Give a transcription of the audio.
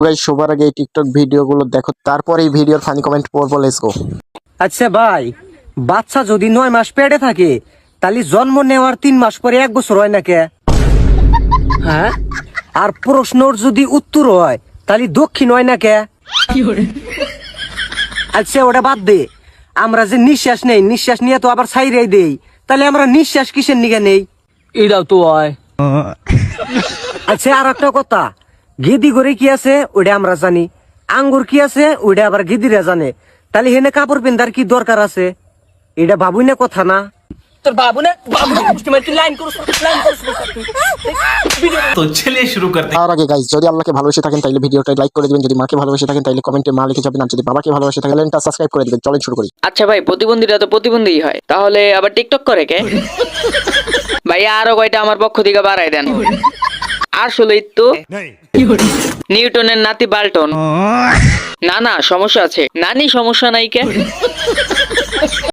Guys সবার আগে এই টিকটক ভিডিওগুলো দেখো, তারপরে এই ভিডিওর ফানি কমেন্ট পড়বো। Let's go. আচ্ছা ভাই, বাচ্চা যদি 9 মাস পেটে থাকে তাহলে জন্ম নেওয়ার 3 মাস পরে 1 বছর হয় না কে? হ্যাঁ, আর প্রশ্নর যদি উত্তর হয় তাহলে দক্ষিণ হয় না কে? আচ্ছা ওটা বাদ দে, আমরা যে নিঃশ্বাস নেই, নিঃশ্বাস নিয়ে তো আবার ছাইরাই দেই, তাহলে আমরা নিঃশ্বাস কিসের নিগে নেই? এটাও তো হয়। আচ্ছা আর একটা কথা, গিদি করে কি আছে ওটা আমরা জানি, আঙ্গুর কি আছে ওটা আবার গিদিরা জানে, তাহলে হেনে কাপড় পিন্ধার কি দরকার আছে? এটা ভাবুই না কথা না? তোর বাবু না তুই লাইন করছ। तो चलिए शुरू करते हैं। তার আগে গাইস, যদি আল্লাহকে ভালোবেসে থাকেন তাহলে ভিডিওটা লাইক করে দিবেন, যদি মাকে ভালোবেসে থাকেন তাহলে কমেন্টে মা লিখে যাবেন, আর যদি বাবাকে ভালোবেসে থাকেন চ্যানেলটা সাবস্ক্রাইব করে দিবেন। চলেন শুরু করি। আচ্ছা ভাই, প্রতিবন্ধীরা তো প্রতিবন্ধী হয়, তাহলে আবার টিকটক করে কে? ভাইয়া আরো কয়টা আমার পক্ষ থেকে বাড়াই দেন। আসলেই তো নিউটনের নাতি বাল্টন। না না, সমস্যা আছে। নানি সমস্যা নাই কে?